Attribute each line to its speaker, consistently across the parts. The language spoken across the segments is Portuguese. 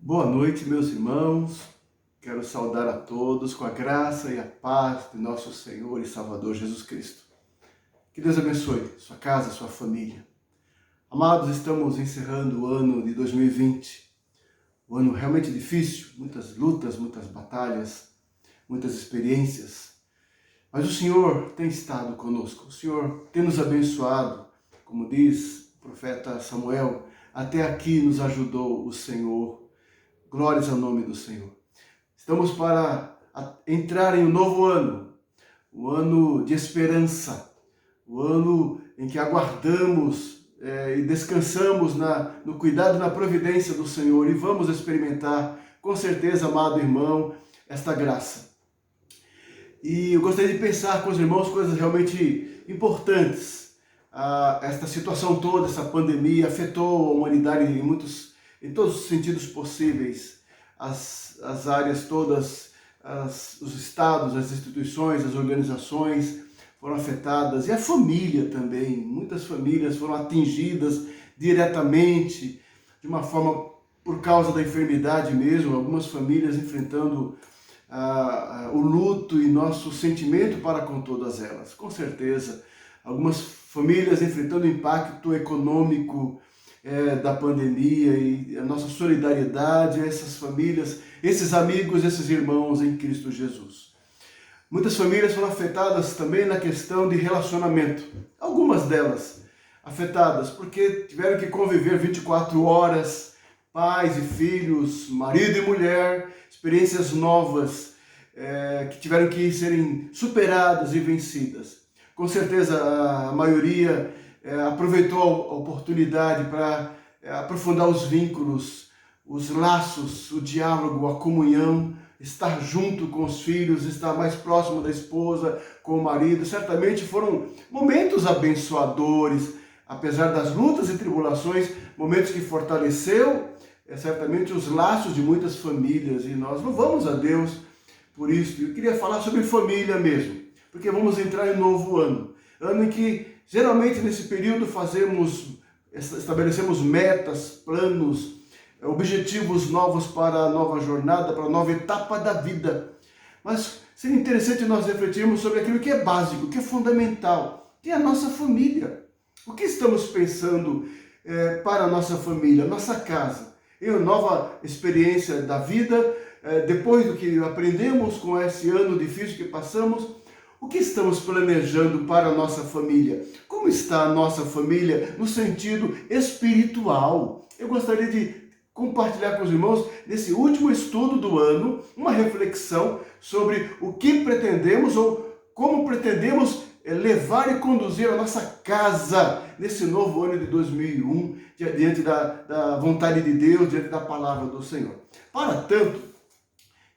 Speaker 1: Boa noite, meus irmãos. Quero saudar a todos com a graça e a paz de nosso Senhor e Salvador Jesus Cristo. Que Deus abençoe sua casa, sua família. Amados, estamos encerrando o ano de 2020. Um ano realmente difícil, muitas lutas, muitas batalhas, muitas experiências. Mas o Senhor tem estado conosco, o Senhor tem nos abençoado. Como diz o profeta Samuel, até aqui nos ajudou o Senhor. Glórias ao nome do Senhor. Estamos para entrar em um novo ano, um ano de esperança, o ano em que aguardamos e descansamos no cuidado e na providência do Senhor e vamos experimentar, com certeza, amado irmão, esta graça. E eu gostaria de pensar com os irmãos coisas realmente importantes. Esta situação toda, essa pandemia, afetou a humanidade em todos os sentidos possíveis. As áreas todas, os estados, as instituições, as organizações foram afetadas. E a família também. Muitas famílias foram atingidas diretamente, de uma forma por causa da enfermidade mesmo. Algumas famílias enfrentando o luto e nosso sentimento para com todas elas, com certeza. Algumas famílias enfrentando o impacto econômico da pandemia e a nossa solidariedade a essas famílias, esses amigos, esses irmãos em Cristo Jesus. Muitas famílias foram afetadas também na questão de relacionamento. Algumas delas afetadas porque tiveram que conviver 24 horas, pais e filhos, marido e mulher, experiências novas que tiveram que serem superadas e vencidas. Com certeza a maioria aproveitou a oportunidade para aprofundar os vínculos, os laços, o diálogo, a comunhão, estar junto com os filhos, estar mais próximo da esposa, com o marido. Certamente foram momentos abençoadores, apesar das lutas e tribulações, momentos que fortaleceu certamente os laços de muitas famílias, e nós louvamos a Deus por isso. Eu queria falar sobre família mesmo, porque vamos entrar em um novo ano, ano em que geralmente nesse período estabelecemos metas, planos, objetivos novos para a nova jornada, para a nova etapa da vida. Mas seria interessante nós refletirmos sobre aquilo que é básico, que é fundamental, que é a nossa família. O que estamos pensando para a nossa família, nossa casa? Em uma nova experiência da vida, depois do que aprendemos com esse ano difícil que passamos, o que estamos planejando para a nossa família? Como está a nossa família no sentido espiritual? Eu gostaria de compartilhar com os irmãos, nesse último estudo do ano, uma reflexão sobre o que pretendemos ou como pretendemos levar e conduzir a nossa casa nesse novo ano de 2001, diante da vontade de Deus, diante da palavra do Senhor. Para tanto,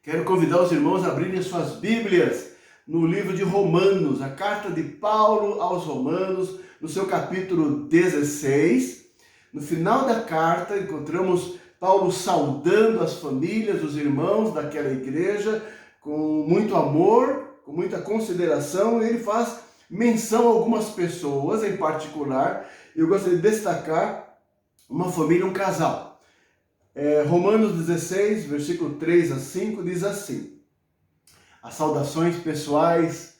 Speaker 1: quero convidar os irmãos a abrirem suas Bíblias no livro de Romanos, a carta de Paulo aos Romanos, no seu capítulo 16. No final da carta, encontramos Paulo saudando as famílias, os irmãos daquela igreja, com muito amor, com muita consideração, e ele faz menção a algumas pessoas em particular. Eu gostaria de destacar uma família, um casal. Romanos 16, versículo 3 a 5, diz assim: as saudações pessoais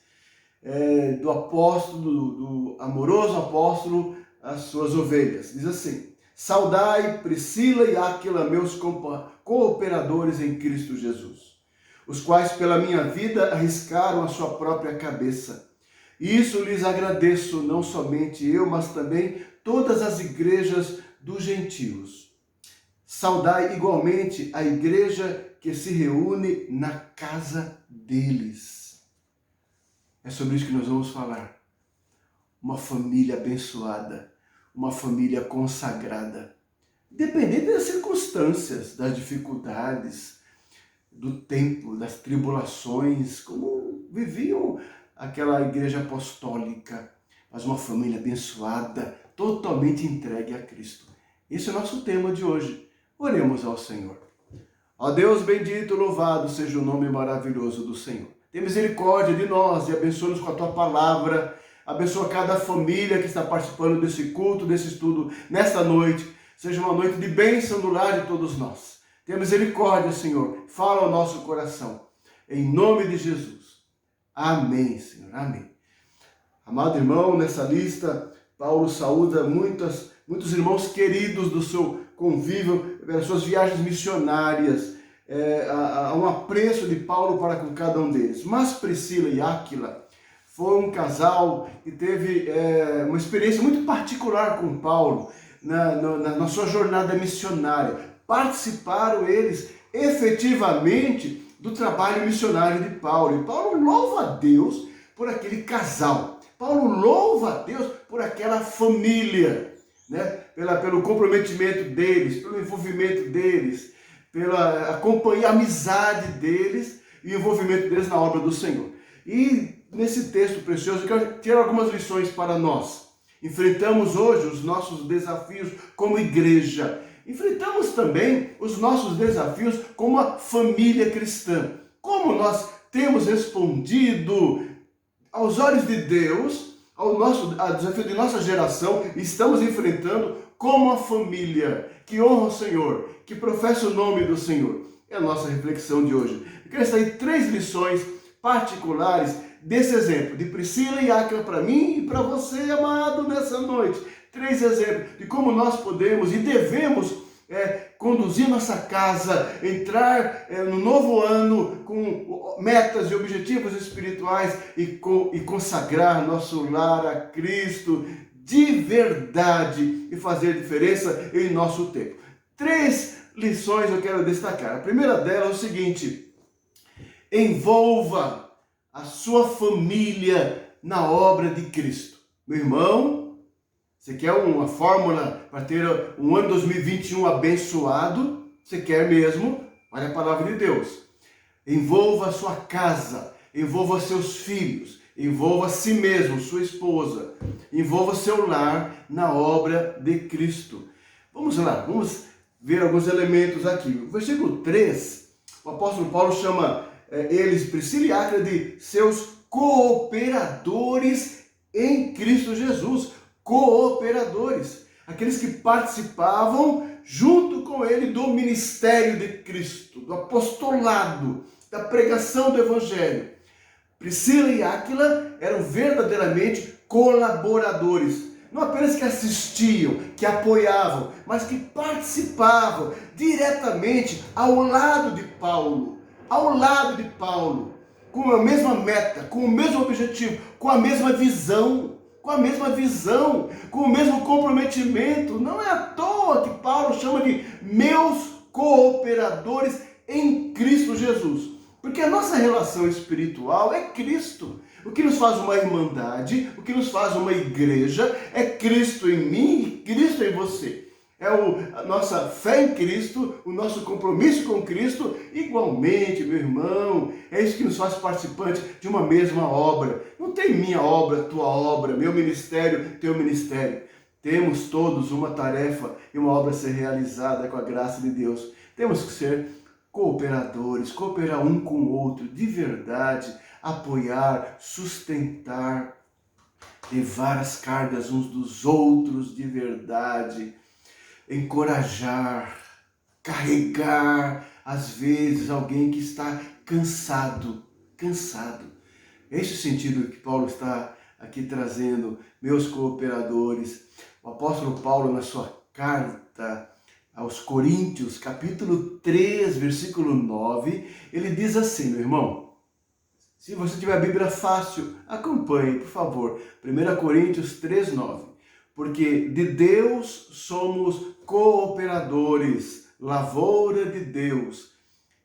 Speaker 1: do apóstolo, do amoroso apóstolo, às suas ovelhas. Diz assim: saudai Priscila e Áquila, meus cooperadores em Cristo Jesus, os quais pela minha vida arriscaram a sua própria cabeça. Isso lhes agradeço, não somente eu, mas também todas as igrejas dos gentios. Saudai igualmente a igreja que se reúne na casa deles. É sobre isso que nós vamos falar. Uma família abençoada, uma família consagrada, independente das circunstâncias, das dificuldades, do tempo, das tribulações, como viviam aquela igreja apostólica, mas uma família abençoada, totalmente entregue a Cristo. Esse é o nosso tema de hoje. Oremos ao Senhor. Ó Deus bendito, louvado seja o nome maravilhoso do Senhor. Tem misericórdia de nós e abençoa-nos com a Tua palavra. Abençoa cada família que está participando desse culto, desse estudo, nesta noite. Seja uma noite de bênção no lar de todos nós. Tenha misericórdia, Senhor. Fala ao nosso coração. Em nome de Jesus. Amém, Senhor. Amém. Amado irmão, nessa lista, Paulo saúda muitos irmãos queridos do seu convívio, pelas suas viagens missionárias. Há um apreço de Paulo para com cada um deles. Mas Priscila e Áquila foi um casal que teve uma experiência muito particular com Paulo na sua jornada missionária. Participaram eles efetivamente do trabalho missionário de Paulo. E Paulo louva a Deus por aquele casal. Paulo louva a Deus por aquela família, né? Pelo comprometimento deles, pelo envolvimento deles, pela companhia, amizade deles e envolvimento deles na obra do Senhor. E nesse texto precioso, eu quero tirar algumas lições para nós. Enfrentamos hoje os nossos desafios como igreja. Enfrentamos também os nossos desafios como uma família cristã. Como nós temos respondido aos olhos de Deus, ao desafio de nossa geração, estamos enfrentando como uma família que honra o Senhor, que professa o nome do Senhor. É a nossa reflexão de hoje. Eu quero extrair 3 lições particulares desse exemplo, de Priscila e Áquila para mim e para você, amado, nessa noite. 3 exemplos de como nós podemos e devemos conduzir nossa casa, entrar no novo ano com metas e objetivos espirituais e consagrar nosso lar a Cristo de verdade e fazer diferença em nosso tempo. 3 lições eu quero destacar. A primeira delas é o seguinte: envolva a sua família na obra de Cristo. Meu irmão, você quer uma fórmula para ter um ano 2021 abençoado? Você quer mesmo? Olha a palavra de Deus. Envolva a sua casa, envolva seus filhos, envolva si mesmo, sua esposa, envolva seu lar na obra de Cristo. Vamos lá, vamos ver alguns elementos aqui. No versículo 3, o apóstolo Paulo chama eles, Priscila e Áquila, de seus cooperadores em Cristo Jesus. Cooperadores, aqueles que participavam junto com ele do ministério de Cristo, do apostolado, da pregação do Evangelho. Priscila e Áquila eram verdadeiramente colaboradores, não apenas que assistiam, que apoiavam, mas que participavam diretamente ao lado de Paulo, com a mesma meta, com o mesmo objetivo, com a mesma visão, com o mesmo comprometimento. Não é à toa que Paulo chama de meus cooperadores em Cristo Jesus. Porque a nossa relação espiritual é Cristo. O que nos faz uma irmandade, o que nos faz uma igreja, é Cristo em mim e Cristo em você. É a nossa fé em Cristo, o nosso compromisso com Cristo, igualmente, meu irmão, é isso que nos faz participantes de uma mesma obra. Não tem minha obra, tua obra, meu ministério, teu ministério. Temos todos uma tarefa e uma obra a ser realizada com a graça de Deus. Temos que ser cooperadores, cooperar um com o outro, de verdade, apoiar, sustentar, levar as cargas uns dos outros de verdade, encorajar, carregar, às vezes, alguém que está cansado. Esse é o sentido que Paulo está aqui trazendo, meus cooperadores. O apóstolo Paulo, na sua carta aos Coríntios, capítulo 3, versículo 9, ele diz assim, meu irmão, se você tiver a Bíblia fácil, acompanhe, por favor, 1 Coríntios 3, 9. Porque de Deus somos cooperadores, lavoura de Deus,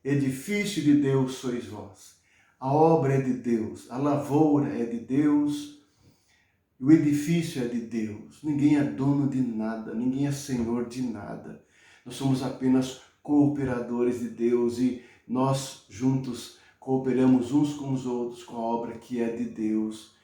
Speaker 1: edifício de Deus sois vós. A obra é de Deus, a lavoura é de Deus, o edifício é de Deus. Ninguém é dono de nada, ninguém é senhor de nada. Nós somos apenas cooperadores de Deus e nós juntos cooperamos uns com os outros com a obra que é de Deus.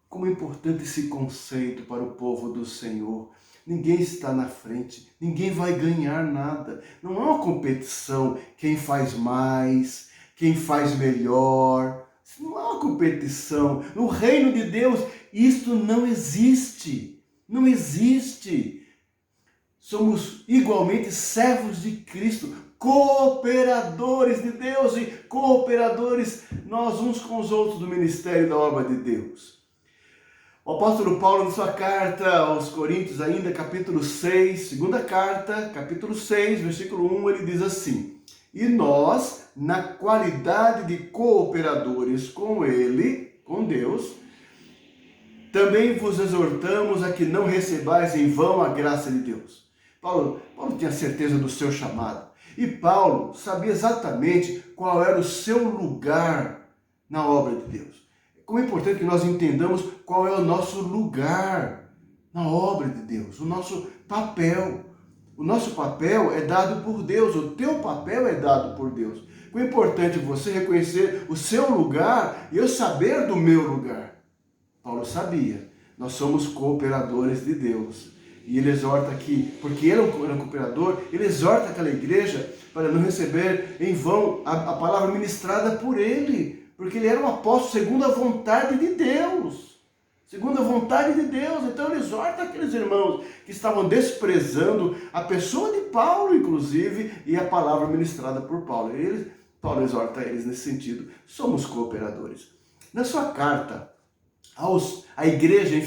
Speaker 1: Como é importante esse conceito para o povo do Senhor. Ninguém está na frente, ninguém vai ganhar nada. Não é uma competição, quem faz mais, quem faz melhor. Isso não é uma competição. No reino de Deus, isto não existe. Não existe. Somos igualmente servos de Cristo, cooperadores de Deus e cooperadores nós uns com os outros do ministério e da obra de Deus. O apóstolo Paulo, em sua carta aos Coríntios, ainda capítulo 6, segunda carta, capítulo 6, versículo 1, ele diz assim: e nós, na qualidade de cooperadores com ele, com Deus, também vos exortamos a que não recebais em vão a graça de Deus. Paulo tinha certeza do seu chamado. E Paulo sabia exatamente qual era o seu lugar na obra de Deus. Como é importante que nós entendamos qual é o nosso lugar na obra de Deus, o nosso papel. O nosso papel é dado por Deus, o teu papel é dado por Deus. Como é importante você reconhecer o seu lugar e eu saber do meu lugar. Paulo sabia, nós somos cooperadores de Deus. E ele exorta aqui, porque ele era um cooperador, ele exorta aquela igreja para não receber em vão a palavra ministrada por ele. Porque ele era um apóstolo segundo a vontade de Deus. Segundo a vontade de Deus. Então ele exorta aqueles irmãos que estavam desprezando a pessoa de Paulo, inclusive, e a palavra ministrada por Paulo. Paulo exorta eles nesse sentido. Somos cooperadores. Na sua carta à igreja em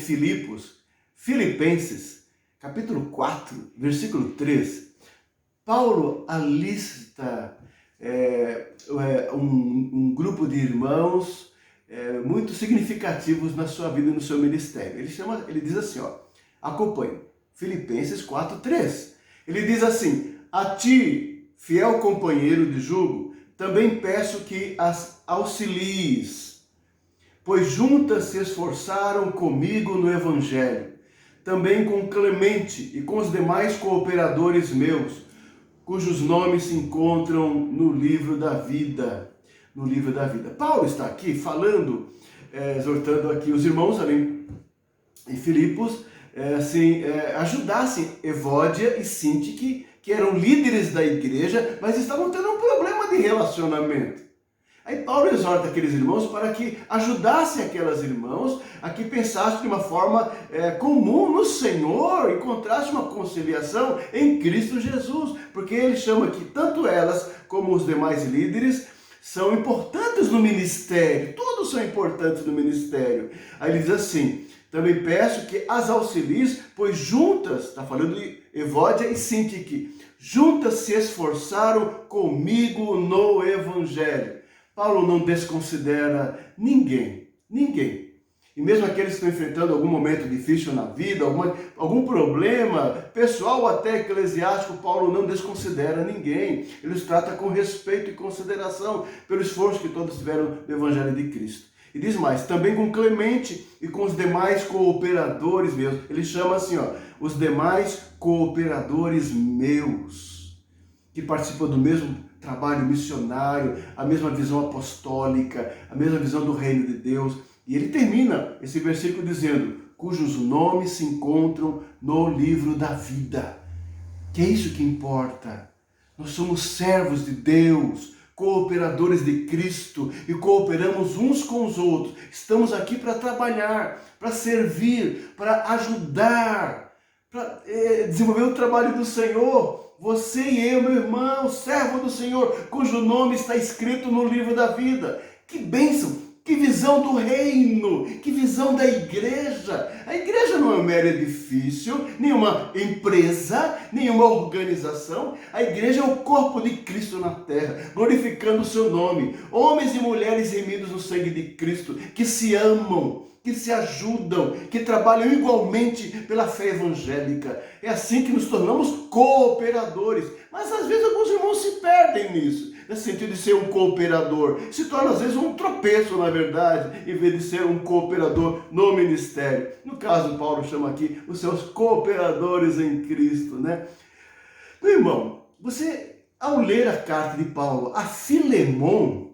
Speaker 1: Filipenses, capítulo 4, versículo 3, Paulo alista um grupo de irmãos muito significativos na sua vida e no seu ministério. Ele diz assim, acompanhe, Filipenses 4:3. Ele diz assim: a ti, fiel companheiro de jugo, também peço que as auxilies, pois juntas se esforçaram comigo no evangelho, também com Clemente e com os demais cooperadores meus, cujos nomes se encontram no livro da vida. No livro da vida. Paulo está aqui falando, exortando aqui os irmãos ali em Filipos, ajudassem Evódia e Sintique, que eram líderes da igreja, mas estavam tendo um problema de relacionamento. Aí Paulo exorta aqueles irmãos para que ajudassem aquelas irmãos a que pensassem de uma forma comum no Senhor, encontrassem uma conciliação em Cristo Jesus, porque ele chama que tanto elas como os demais líderes são importantes no ministério, todos são importantes no ministério. Aí ele diz assim: também peço que as auxilies, pois juntas, está falando de Evódia e Sintique, juntas se esforçaram comigo no evangelho. Paulo não desconsidera ninguém. E mesmo aqueles que estão enfrentando algum momento difícil na vida, algum problema pessoal ou até eclesiástico, Paulo não desconsidera ninguém. Ele os trata com respeito e consideração pelo esforço que todos tiveram no Evangelho de Cristo. E diz mais, também com Clemente e com os demais cooperadores meus. Ele chama assim, os demais cooperadores meus, que participam do mesmo trabalho missionário, a mesma visão apostólica, a mesma visão do reino de Deus. E ele termina esse versículo dizendo, cujos nomes se encontram no livro da vida. Que é isso que importa. Nós somos servos de Deus, cooperadores de Cristo e cooperamos uns com os outros. Estamos aqui para trabalhar, para servir, para ajudar, para desenvolver o trabalho do Senhor. Você e eu, meu irmão, servo do Senhor, cujo nome está escrito no livro da vida. Que bênção! Que visão do reino, que visão da igreja. A igreja não é um mero edifício, nenhuma empresa, nenhuma organização. A igreja é o corpo de Cristo na terra, glorificando o seu nome. Homens e mulheres remidos no sangue de Cristo, que se amam, que se ajudam, que trabalham igualmente pela fé evangélica. É assim que nos tornamos cooperadores. Mas às vezes alguns irmãos se perdem nisso. Nesse sentido de ser um cooperador, se torna às vezes um tropeço, na verdade, em vez de ser um cooperador no ministério. No caso, Paulo chama aqui os seus cooperadores em Cristo, né? Meu irmão, você, ao ler a carta de Paulo a Filemon,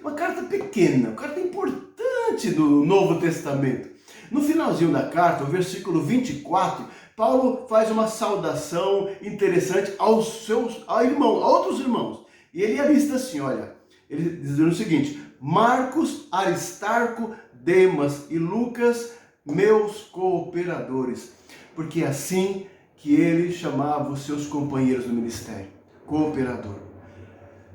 Speaker 1: uma carta pequena, uma carta importante do Novo Testamento. No finalzinho da carta, o versículo 24, Paulo faz uma saudação interessante a outros irmãos. E ele alista assim, ele diz o seguinte: Marcos, Aristarco, Demas e Lucas, meus cooperadores. Porque é assim que ele chamava os seus companheiros no ministério, cooperador.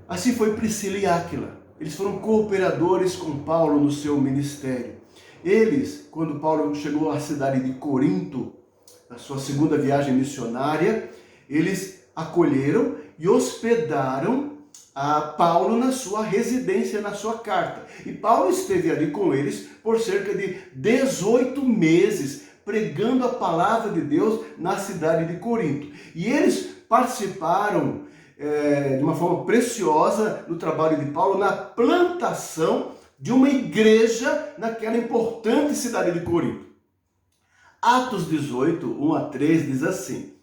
Speaker 1: Assim foi Priscila e Áquila. Eles foram cooperadores com Paulo no seu ministério. Eles, quando Paulo chegou à cidade de Corinto, na sua segunda viagem missionária, eles acolheram e hospedaram a Paulo na sua residência, na sua carta. E Paulo esteve ali com eles por cerca de 18 meses, pregando a palavra de Deus na cidade de Corinto. E eles participaram de uma forma preciosa no trabalho de Paulo na plantação de uma igreja naquela importante cidade de Corinto. Atos 18, 1 a 3 diz assim: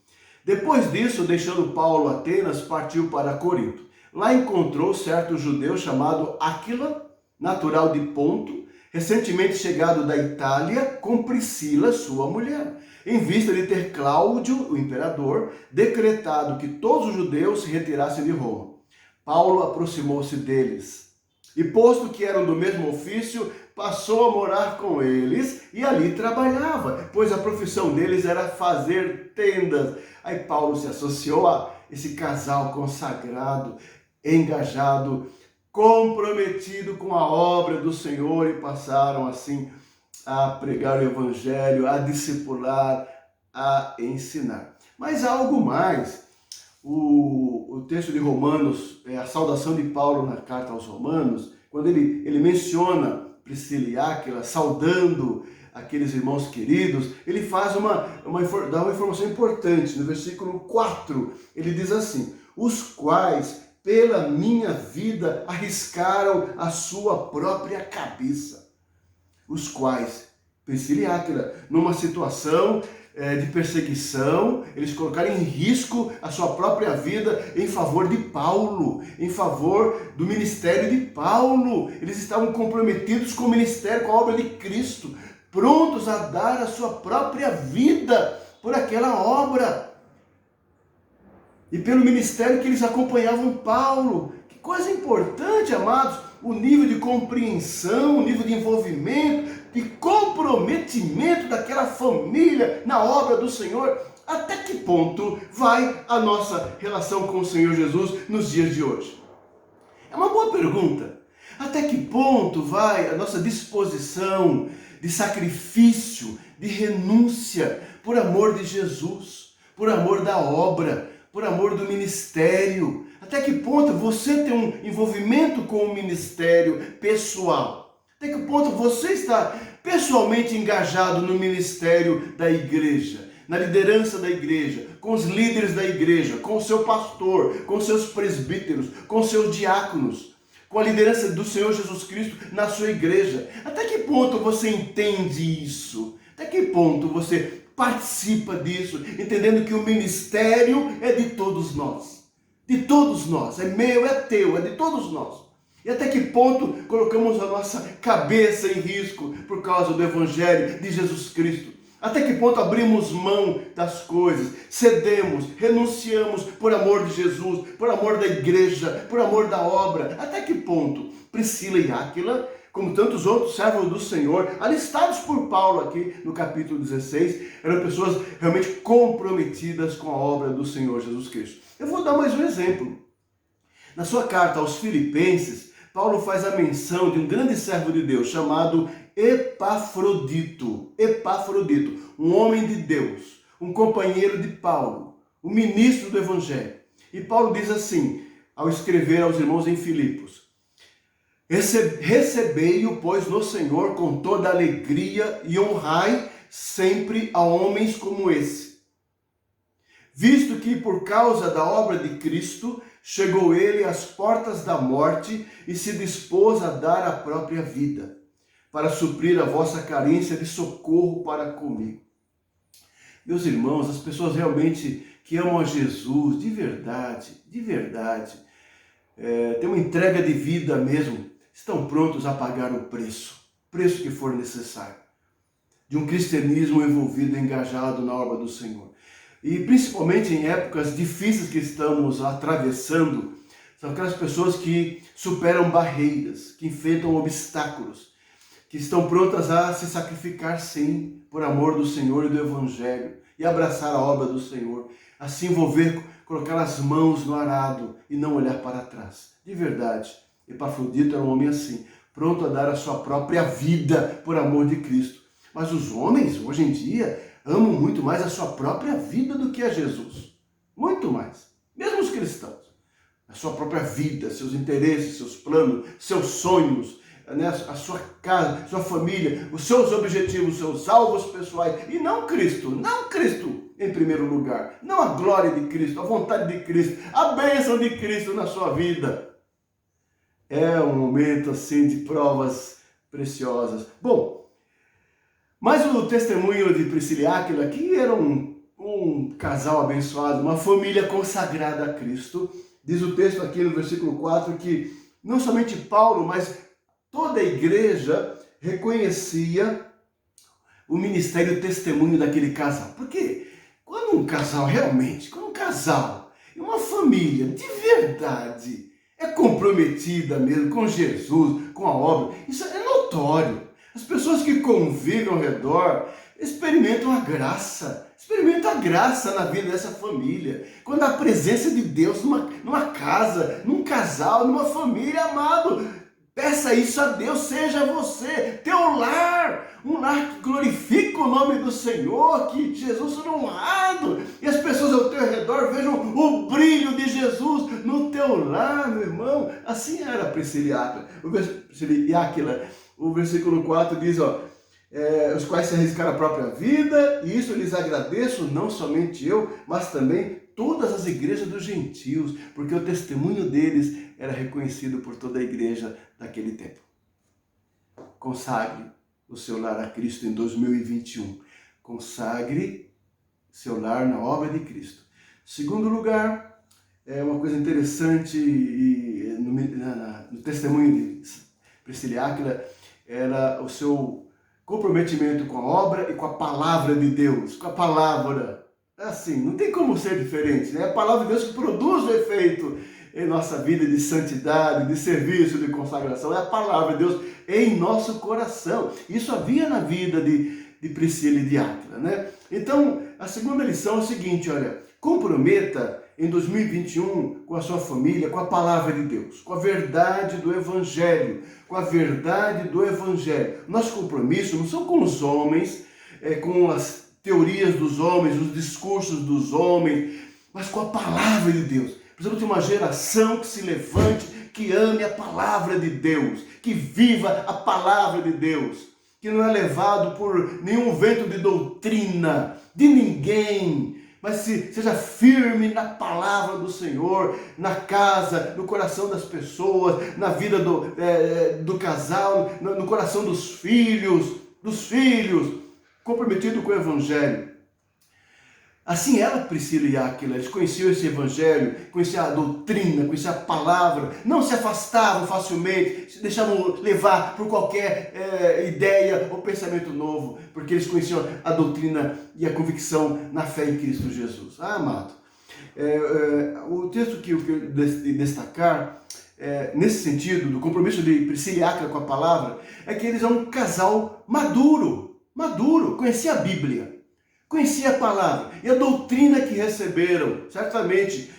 Speaker 1: depois disso, deixando Paulo Atenas, partiu para Corinto. Lá encontrou certo judeu chamado Áquila, natural de Ponto, recentemente chegado da Itália, com Priscila, sua mulher, em vista de ter Cláudio, o imperador, decretado que todos os judeus se retirassem de Roma. Paulo aproximou-se deles e, posto que eram do mesmo ofício, passou a morar com eles e ali trabalhava, pois a profissão deles era fazer tendas. Aí Paulo se associou a esse casal consagrado, engajado, comprometido com a obra do Senhor, e passaram assim a pregar o evangelho, a discipular, a ensinar. Mas há algo mais. O texto de Romanos, a saudação de Paulo na carta aos Romanos, quando ele menciona Priscila e Áquila saudando aqueles irmãos queridos, ele faz dá uma informação importante. No versículo 4, ele diz assim: os quais pela minha vida arriscaram a sua própria cabeça. Os quais, Priscila e Áquila, numa situação de perseguição, eles colocaram em risco a sua própria vida em favor de Paulo, em favor do ministério de Paulo. Eles estavam comprometidos com o ministério, com a obra de Cristo, prontos a dar a sua própria vida por aquela obra e pelo ministério que eles acompanhavam Paulo. Que coisa importante, amados, o nível de compreensão, o nível de envolvimento, de comprometimento daquela família na obra do Senhor. Até que ponto vai a nossa relação com o Senhor Jesus nos dias de hoje? É uma boa pergunta. Até que ponto vai a nossa disposição de sacrifício, de renúncia, por amor de Jesus, por amor da obra, por amor do ministério? Até que ponto você tem um envolvimento com o ministério pessoal? Até que ponto você está pessoalmente engajado no ministério da igreja, na liderança da igreja, com os líderes da igreja, com o seu pastor, com seus presbíteros, com seus diáconos, com a liderança do Senhor Jesus Cristo na sua igreja? Até que ponto você entende isso? Até que ponto você participa disso, entendendo que o ministério é de todos nós? De todos nós, é meu, é teu, é de todos nós. E até que ponto colocamos a nossa cabeça em risco por causa do Evangelho de Jesus Cristo? Até que ponto abrimos mão das coisas, cedemos, renunciamos por amor de Jesus, por amor da igreja, por amor da obra? Até que ponto Priscila e Áquila, como tantos outros servos do Senhor, alistados por Paulo aqui no capítulo 16, eram pessoas realmente comprometidas com a obra do Senhor Jesus Cristo? Eu vou dar mais um exemplo. Na sua carta aos Filipenses, Paulo faz a menção de um grande servo de Deus chamado Epafrodito. Epafrodito, um homem de Deus, um companheiro de Paulo, um ministro do Evangelho. E Paulo diz assim, ao escrever aos irmãos em Filipos: recebei-o, pois, no Senhor com toda alegria e honrai sempre a homens como esse, visto que por causa da obra de Cristo chegou ele às portas da morte e se dispôs a dar a própria vida, para suprir a vossa carência de socorro para comigo. Meus irmãos, as pessoas realmente que amam a Jesus de verdade, tem uma entrega de vida mesmo, estão prontos a pagar o preço que for necessário, de um cristianismo envolvido, engajado na obra do Senhor. E principalmente em épocas difíceis que estamos atravessando, são aquelas pessoas que superam barreiras, que enfrentam obstáculos, que estão prontas a se sacrificar sim, por amor do Senhor e do Evangelho, e abraçar a obra do Senhor, a se envolver, colocar as mãos no arado e não olhar para trás. De verdade, Epafrodito era um homem assim, pronto a dar a sua própria vida por amor de Cristo. Mas os homens, hoje em dia, amam muito mais a sua própria vida do que a Jesus. Muito mais. Mesmo os cristãos. A sua própria vida, seus interesses, seus planos, seus sonhos, né? A sua casa, sua família, os seus objetivos, os seus alvos pessoais. E não Cristo em primeiro lugar. Não a glória de Cristo, a vontade de Cristo, a bênção de Cristo na sua vida. É um momento assim de provas preciosas. Bom, mas o testemunho de Priscila e Áquila aqui era um casal abençoado, uma família consagrada a Cristo. Diz o texto aqui no versículo 4 que não somente Paulo, mas toda a igreja reconhecia o ministério e o testemunho daquele casal. Porque quando um casal e uma família de verdade é comprometida mesmo com Jesus, com a obra, isso é notório. As pessoas que convivem ao redor experimentam a graça na vida dessa família. Quando a presença de Deus numa casa, num casal, numa família, amado, peça isso a Deus, seja você, teu lar, um lar que glorifica o nome do Senhor, que Jesus seja honrado, e as pessoas ao teu redor vejam o brilho de Jesus no teu lar, meu irmão. Assim era Priscila e Áquila. O versículo 4 diz, os quais se arriscaram a própria vida, e isso eu lhes agradeço, não somente eu, mas também todas as igrejas dos gentios, porque o testemunho deles era reconhecido por toda a igreja daquele tempo. Consagre o seu lar a Cristo em 2021. Consagre seu lar na obra de Cristo. Segundo lugar, uma coisa interessante no testemunho de Priscila e Áquila era o seu comprometimento com a obra e com a palavra de Deus, com a palavra. Assim, não tem como ser diferente, né? É a palavra de Deus que produz o efeito em nossa vida de santidade, de serviço, de consagração. É a palavra de Deus em nosso coração. Isso havia na vida de Priscila e de Áquila, né? Então, a segunda lição é o seguinte, comprometa em 2021 com a sua família, com a palavra de Deus, com a verdade do Evangelho, Nosso compromisso não são com os homens, com as teorias dos homens, os discursos dos homens, mas com a palavra de Deus. Precisamos de uma geração que se levante, que ame a palavra de Deus, que viva a palavra de Deus, que não é levado por nenhum vento de doutrina, de ninguém, mas seja firme na palavra do Senhor, na casa, no coração das pessoas, na vida do casal, no coração dos filhos, comprometido com o Evangelho. Assim era Priscila e Áquila, eles conheciam esse Evangelho, conheciam a doutrina, conheciam a palavra, não se afastavam facilmente, se deixavam levar por qualquer ideia ou pensamento novo, porque eles conheciam a doutrina e a convicção na fé em Cristo Jesus. Amado, o texto que eu quero destacar, nesse sentido, do compromisso de Priscila e Áquila com a palavra, é que eles são um casal maduro, conhecia a Bíblia, conhecia a palavra e a doutrina que receberam, certamente,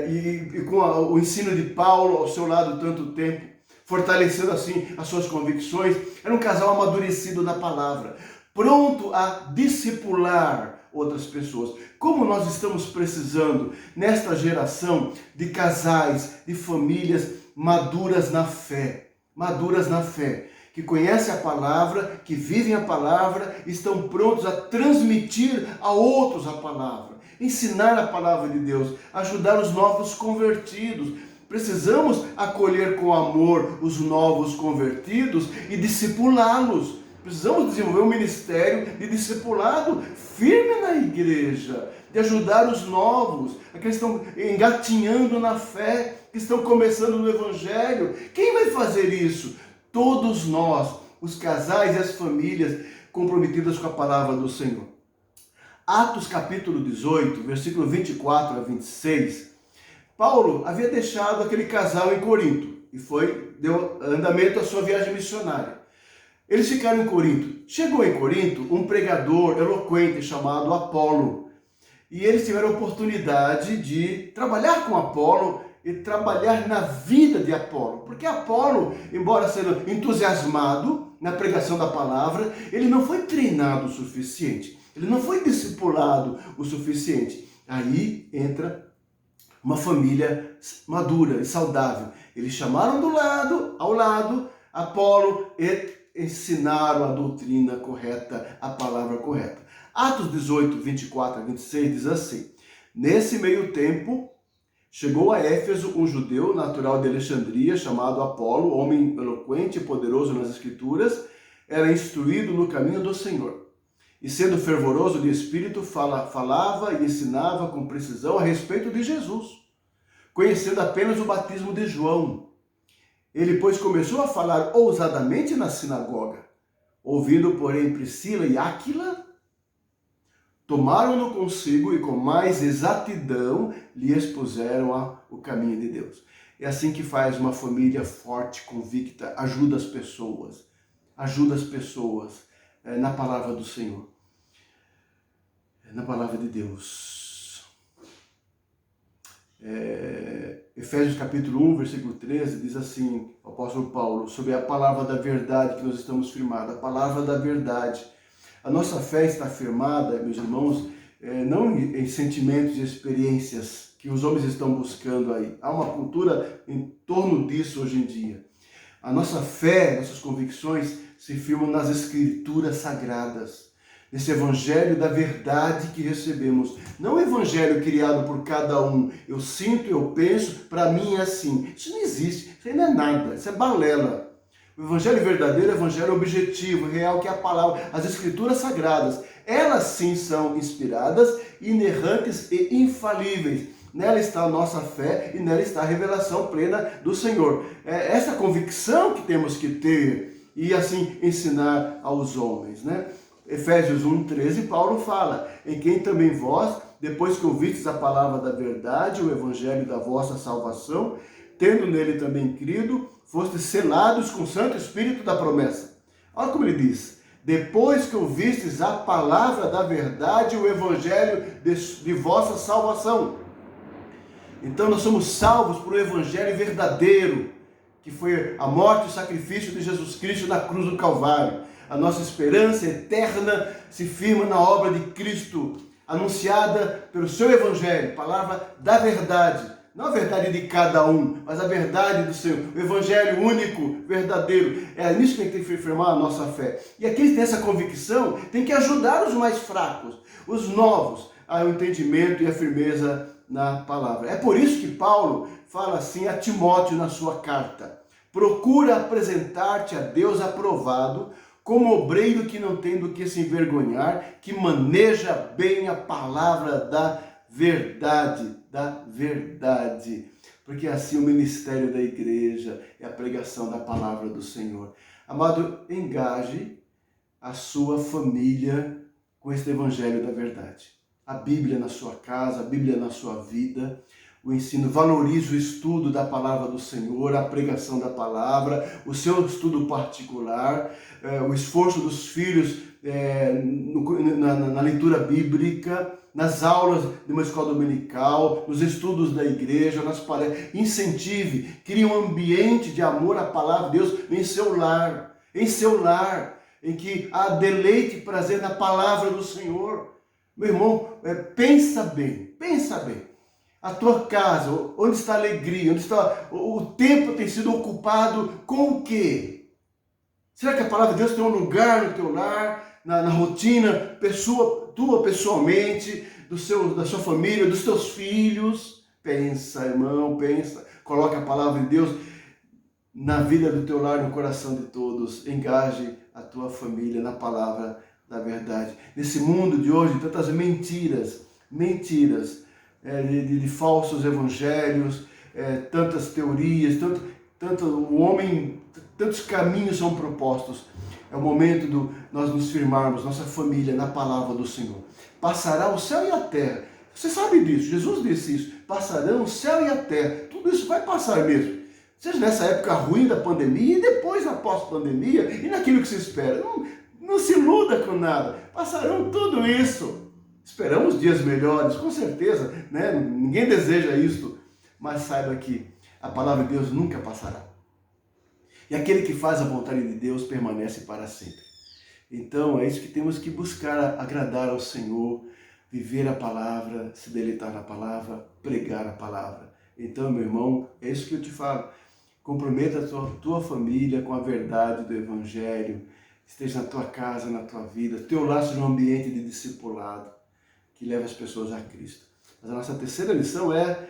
Speaker 1: e com o ensino de Paulo ao seu lado tanto tempo, fortalecendo assim as suas convicções. Era um casal amadurecido na palavra, pronto a discipular outras pessoas. Como nós estamos precisando nesta geração de casais, de famílias maduras na fé, que conhecem a palavra, que vivem a palavra, estão prontos a transmitir a outros a palavra, ensinar a palavra de Deus, ajudar os novos convertidos. Precisamos acolher com amor os novos convertidos e discipulá-los. Precisamos desenvolver um ministério de discipulado firme na igreja, de ajudar os novos, aqueles que estão engatinhando na fé, que estão começando no Evangelho. Quem vai fazer isso? Todos nós, os casais e as famílias comprometidas com a palavra do Senhor. Atos capítulo 18, versículo 24 a 26, Paulo havia deixado aquele casal em Corinto e deu andamento à sua viagem missionária. Eles ficaram em Corinto. Chegou em Corinto um pregador eloquente chamado Apolo. E eles tiveram a oportunidade de trabalhar com Apolo e trabalhar na vida de Apolo. Porque Apolo, embora sendo entusiasmado na pregação da palavra, ele não foi treinado o suficiente. Ele não foi discipulado o suficiente. Aí entra uma família madura e saudável. Eles chamaram ao lado, Apolo e ensinaram a doutrina correta, a palavra correta. Atos 18, 24 a 26 diz assim: nesse meio tempo, chegou a Éfeso um judeu natural de Alexandria, chamado Apolo, homem eloquente e poderoso nas Escrituras, era instruído no caminho do Senhor. E sendo fervoroso de espírito, falava e ensinava com precisão a respeito de Jesus, conhecendo apenas o batismo de João. Ele, pois, começou a falar ousadamente na sinagoga. Ouvindo, porém, Priscila e Áquila, tomaram-no consigo e com mais exatidão lhe expuseram o caminho de Deus. É assim que faz uma família forte, convicta, ajuda as pessoas na palavra do Senhor, na palavra de Deus. Efésios capítulo 1, versículo 13, diz assim, o apóstolo Paulo, sobre a palavra da verdade que nós estamos firmados, a palavra da verdade. A nossa fé está firmada, meus irmãos, não em sentimentos e experiências que os homens estão buscando aí. Há uma cultura em torno disso hoje em dia. A nossa fé, nossas convicções se firmam nas Escrituras Sagradas, nesse evangelho da verdade que recebemos. Não o evangelho criado por cada um. Eu sinto, eu penso, para mim é assim. Isso não existe, isso aí não é nada, isso é balela. O evangelho verdadeiro é o evangelho objetivo, real, que é a palavra, as Escrituras Sagradas. Elas sim são inspiradas, inerrantes e infalíveis. Nela está a nossa fé e nela está a revelação plena do Senhor. É essa convicção que temos que ter e assim ensinar aos homens, né? Efésios 1:13, Paulo fala, em quem também vós, depois que ouvistes a palavra da verdade, o evangelho da vossa salvação, tendo nele também crido, fostes selados com o Santo Espírito da promessa. Olha como ele diz, depois que ouvistes a palavra da verdade, o evangelho de vossa salvação. Então nós somos salvos por um evangelho verdadeiro, que foi a morte e o sacrifício de Jesus Cristo na cruz do Calvário. A nossa esperança eterna se firma na obra de Cristo, anunciada pelo seu evangelho, palavra da verdade. Não a verdade de cada um, mas a verdade do Senhor, o evangelho único, verdadeiro. É nisso que a gente tem que firmar a nossa fé. E aqueles que têm essa convicção têm que ajudar os mais fracos, os novos, ao entendimento e à firmeza na palavra. É por isso que Paulo fala assim a Timóteo na sua carta: procura apresentar-te a Deus aprovado, como obreiro que não tem do que se envergonhar, que maneja bem a palavra da verdade, porque assim o ministério da igreja é a pregação da palavra do Senhor. Amado, engaje a sua família com este evangelho da verdade. A Bíblia na sua casa, a Bíblia na sua vida, o ensino, valorize o estudo da palavra do Senhor, a pregação da palavra, o seu estudo particular, o esforço dos filhos na leitura bíblica, nas aulas de uma escola dominical, nos estudos da igreja, nas palestras. Incentive, crie um ambiente de amor à palavra de Deus em seu lar, em que há deleite e prazer na palavra do Senhor. Meu irmão, pensa bem. A tua casa, onde está a alegria, onde está o tempo tem sido ocupado com o quê? Será que a palavra de Deus tem um lugar no teu lar, na rotina, tua pessoalmente, da sua família, dos teus filhos? Pensa, irmão, pensa. Coloque a palavra de Deus na vida do teu lar, no coração de todos. Engaje a tua família na palavra da verdade. Nesse mundo de hoje, tantas mentiras, de falsos evangelhos, tantas teorias, tantos caminhos são propostos. É o momento de nós nos firmarmos, nossa família, na palavra do Senhor. Passará o céu e a terra. Você sabe disso, Jesus disse isso. Passarão o céu e a terra. Tudo isso vai passar mesmo. seja nessa época ruim da pandemia e depois na pós-pandemia e naquilo que se espera. Não se iluda com nada, passarão tudo isso. Esperamos dias melhores, com certeza, né? Ninguém deseja isto, mas saiba que a palavra de Deus nunca passará. E aquele que faz a vontade de Deus permanece para sempre. Então é isso que temos que buscar, agradar ao Senhor, viver a palavra, se deleitar na palavra, pregar a palavra. Então, meu irmão, é isso que eu te falo. Comprometa a tua família com a verdade do Evangelho, esteja na tua casa, na tua vida, teu lar seja um ambiente de discipulado que leva as pessoas a Cristo. Mas a nossa terceira lição é: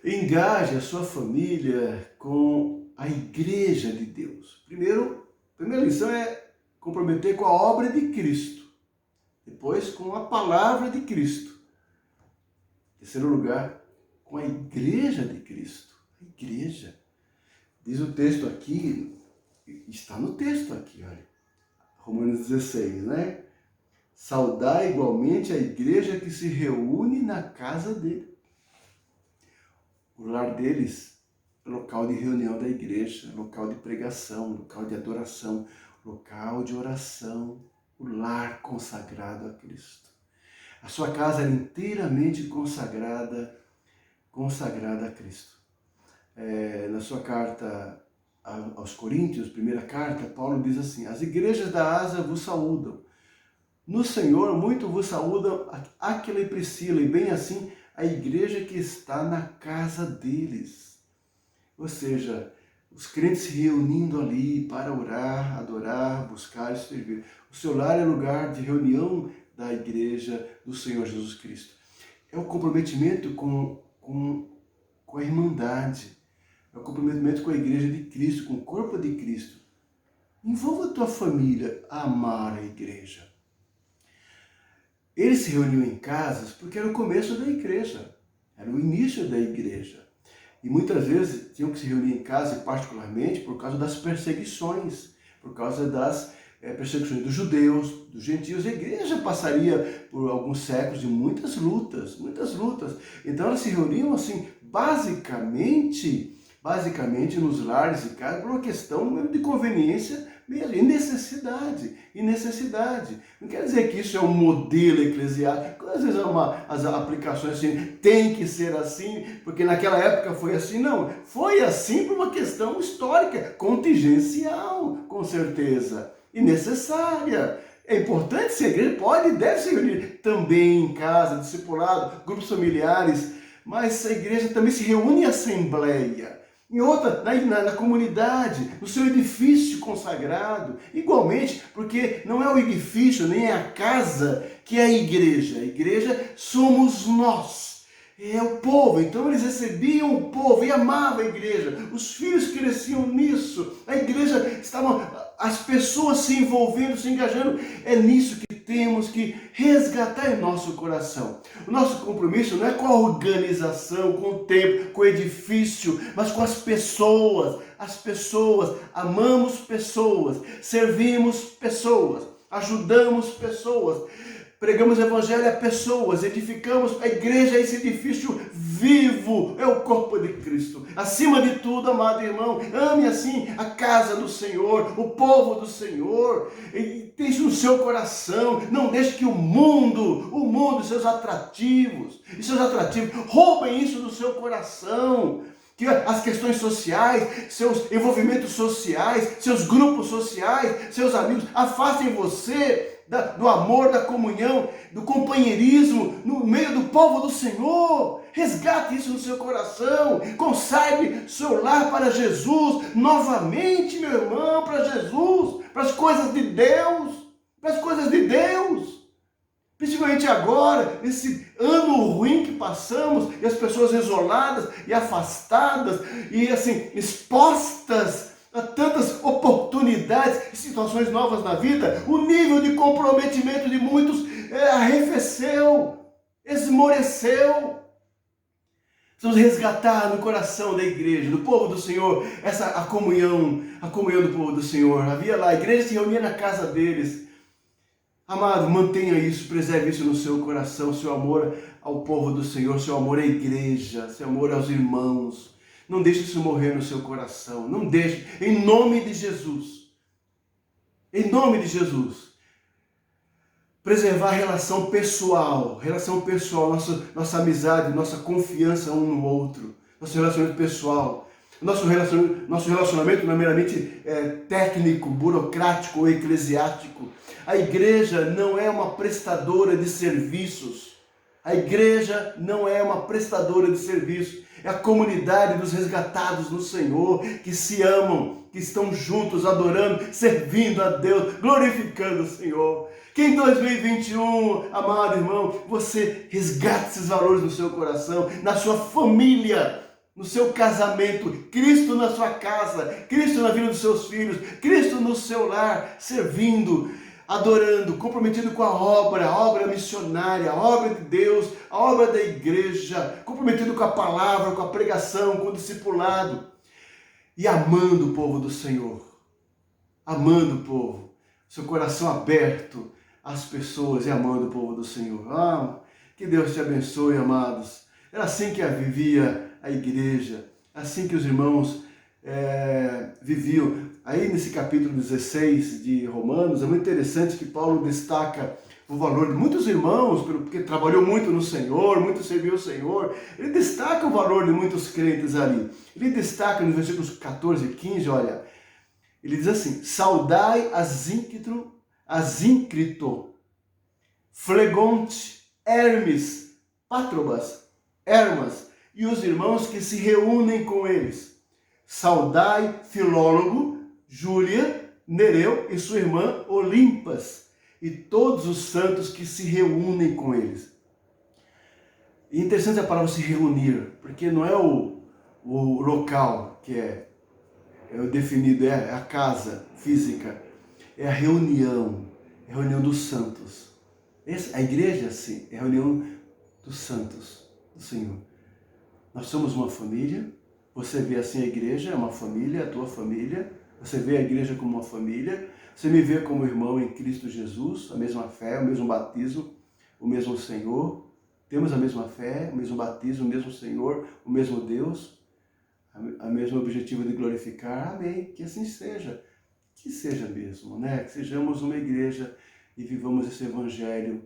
Speaker 1: engaje a sua família com a igreja de Deus. Primeira lição é comprometer com a obra de Cristo. Depois, com a palavra de Cristo. Terceiro lugar, com a igreja de Cristo. A igreja. Diz o texto aqui, está no texto aqui, olha. Romanos 16, né? Saudai igualmente a igreja que se reúne na casa dele. O lar deles é local de reunião da igreja, local de pregação, local de adoração, local de oração, o lar consagrado a Cristo. A sua casa era inteiramente consagrada a Cristo. Na sua carta aos Coríntios, primeira carta, Paulo diz assim: as igrejas da Ásia vos saúdam. No Senhor muito vos saúdam Áquila e Priscila, e bem assim a igreja que está na casa deles. Ou seja, os crentes se reunindo ali para orar, adorar, buscar e servir. O seu lar é lugar de reunião da igreja do Senhor Jesus Cristo. É o comprometimento com a irmandade, é o comprometimento com a igreja de Cristo, com o corpo de Cristo. Envolva a tua família a amar a igreja. Eles se reuniam em casas porque era o começo da igreja, era o início da igreja. E muitas vezes tinham que se reunir em casa, particularmente por causa das perseguições, por causa das perseguições dos judeus, dos gentios. A igreja passaria por alguns séculos de muitas lutas. Então elas se reuniam assim, basicamente nos lares e casas, por uma questão de conveniência mesmo, e necessidade. Não quer dizer que isso é um modelo eclesiástico, às vezes as aplicações assim, tem que ser assim, porque naquela época foi assim. Não, foi assim por uma questão histórica, contingencial, com certeza, e necessária. É importante se a igreja pode e deve se reunir também em casa, discipulado, grupos familiares, mas a igreja também se reúne em assembleia. Em outra, na comunidade, no seu edifício consagrado, igualmente, porque não é o edifício, nem é a casa que é a igreja somos nós, é o povo. Então eles recebiam o povo e amavam a igreja, os filhos cresciam nisso, a igreja as pessoas se envolvendo, se engajando. É nisso que temos que resgatar em nosso coração. O nosso compromisso não é com a organização, com o templo, com o edifício, mas com as pessoas. As pessoas, amamos pessoas, servimos pessoas, ajudamos pessoas, pregamos o evangelho a pessoas, edificamos a igreja, esse edifício vivo, é o corpo de Cristo. Acima de tudo, amado irmão, ame assim a casa do Senhor, o povo do Senhor, e deixe no seu coração, não deixe que o mundo, seus atrativos roubem isso do seu coração. Que as questões sociais, seus envolvimentos sociais, seus grupos sociais, seus amigos, afastem você do amor, da comunhão, do companheirismo no meio do povo do Senhor. Resgate isso no seu coração, consagre seu lar para Jesus, novamente, meu irmão, para Jesus, para as coisas de Deus, principalmente agora, nesse ano ruim que passamos, e as pessoas isoladas e afastadas, e assim, expostas a tantas oportunidades e situações novas na vida, o nível de comprometimento de muitos arrefeceu, esmoreceu. Precisamos resgatar no coração da igreja, do povo do Senhor, a comunhão do povo do Senhor. Havia lá, a igreja se reunia na casa deles. Amado, mantenha isso, preserve isso no seu coração, seu amor ao povo do Senhor, seu amor à igreja, seu amor aos irmãos, Não deixe isso morrer no seu coração. Não deixe, em nome de Jesus. Em nome de Jesus. Preservar a relação pessoal, nossa amizade, nossa confiança um no outro, nosso relacionamento pessoal. Nosso relacionamento não é meramente técnico, burocrático ou eclesiástico. A igreja não é uma prestadora de serviços. A igreja não é uma prestadora de serviços. É a comunidade dos resgatados no Senhor, que se amam, que estão juntos, adorando, servindo a Deus, glorificando o Senhor. Que em 2021, amado irmão, você resgate esses valores no seu coração, na sua família, no seu casamento, Cristo na sua casa, Cristo na vida dos seus filhos, Cristo no seu lar, servindo, adorando, comprometido com a obra missionária, a obra de Deus, a obra da igreja, comprometido com a palavra, com a pregação, com o discipulado e amando o povo do Senhor, amando o povo, seu coração aberto às pessoas e amando o povo do Senhor. Que Deus te abençoe, amados. Era assim que vivia a igreja, assim que os irmãos viviam. Aí nesse capítulo 16 de Romanos, é muito interessante que Paulo destaca o valor de muitos irmãos, porque trabalhou muito no Senhor, muito serviu o Senhor. Ele destaca o valor de muitos crentes ali. Ele destaca nos versículos 14 e 15, olha, ele diz assim: saudai Asíncrito, Flegonte, Hermes, Patrobas, Hermas e os irmãos que se reúnem com eles. Saudai Filólogo, Júlia, Nereu e sua irmã Olimpas e todos os santos que se reúnem com eles. E interessante a palavra se reunir, porque não é o local que é o definido, é a casa física, é a reunião dos santos. A igreja, sim, é a reunião dos santos do Senhor. Nós somos uma família, você vê assim a igreja, é uma família, a tua família, você vê a igreja como uma família, você me vê como irmão em Cristo Jesus, a mesma fé, o mesmo batismo, o mesmo Senhor, temos a mesma fé, o mesmo batismo, o mesmo Senhor, o mesmo Deus, a mesmo objetivo de glorificar. Amém, que assim seja, que seja mesmo, né? Que sejamos uma igreja e vivamos esse evangelho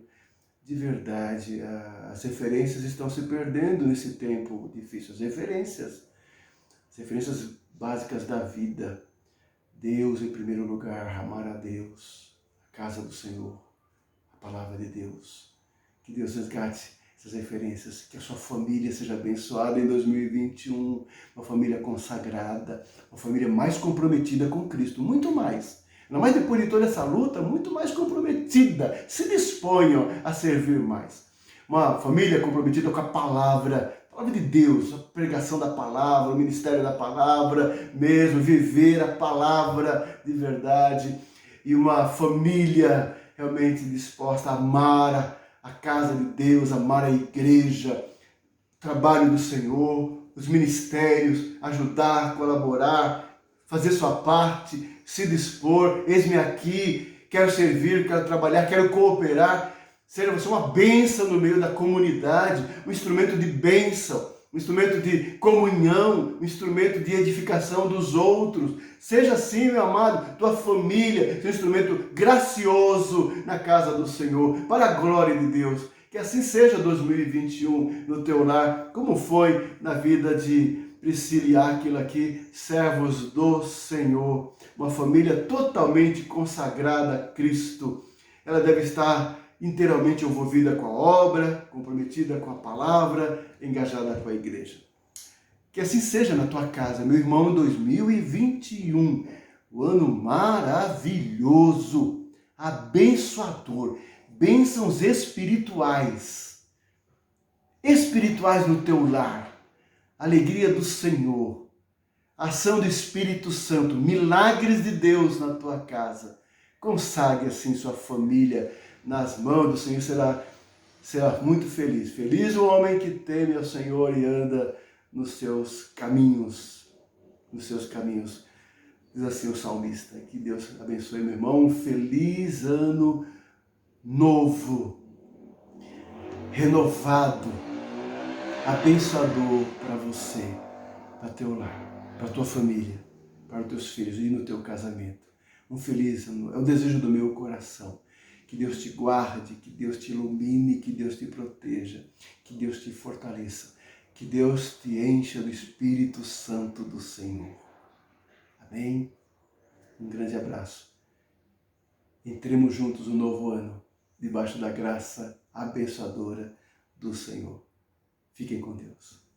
Speaker 1: de verdade. As referências estão se perdendo nesse tempo difícil, as referências básicas da vida. Deus em primeiro lugar, amar a Deus, a casa do Senhor, a palavra de Deus. Que Deus resgate essas referências, que a sua família seja abençoada em 2021, uma família consagrada, uma família mais comprometida com Cristo, muito mais. Ainda mais depois de toda essa luta, muito mais comprometida, se disponham a servir mais. Uma família comprometida com a palavra de Deus, a pregação da palavra, o ministério da palavra mesmo, viver a palavra de verdade. E uma família realmente disposta a amar a casa de Deus, amar a igreja, o trabalho do Senhor, os ministérios, ajudar, colaborar, fazer sua parte, se dispor. Eis-me aqui, quero servir, quero trabalhar, quero cooperar. Seja você uma bênção no meio da comunidade, um instrumento de bênção, um instrumento de comunhão, um instrumento de edificação dos outros. Seja assim, meu amado, tua família, seu instrumento gracioso na casa do Senhor, para a glória de Deus. Que assim seja 2021 no teu lar, como foi na vida de Priscila e Áquila aqui, servos do Senhor. Uma família totalmente consagrada a Cristo. Ela deve estar inteiramente envolvida com a obra, comprometida com a palavra, engajada com a igreja. Que assim seja na tua casa, meu irmão, em 2021, um ano maravilhoso, abençoador, bênçãos espirituais no teu lar, alegria do Senhor, ação do Espírito Santo, milagres de Deus na tua casa. Consagre assim sua família nas mãos do Senhor, será muito feliz. Feliz o homem que teme ao Senhor e anda nos seus caminhos. Diz assim o salmista. Que Deus abençoe, meu irmão. Um feliz ano novo, renovado, abençoador para você. para teu lar, para tua família, para os teus filhos e no teu casamento. Um feliz ano, é o desejo do meu coração. Que Deus te guarde, que Deus te ilumine, que Deus te proteja, que Deus te fortaleça, que Deus te encha do Espírito Santo do Senhor. Amém? Um grande abraço. Entremos juntos no novo ano, debaixo da graça abençoadora do Senhor. Fiquem com Deus.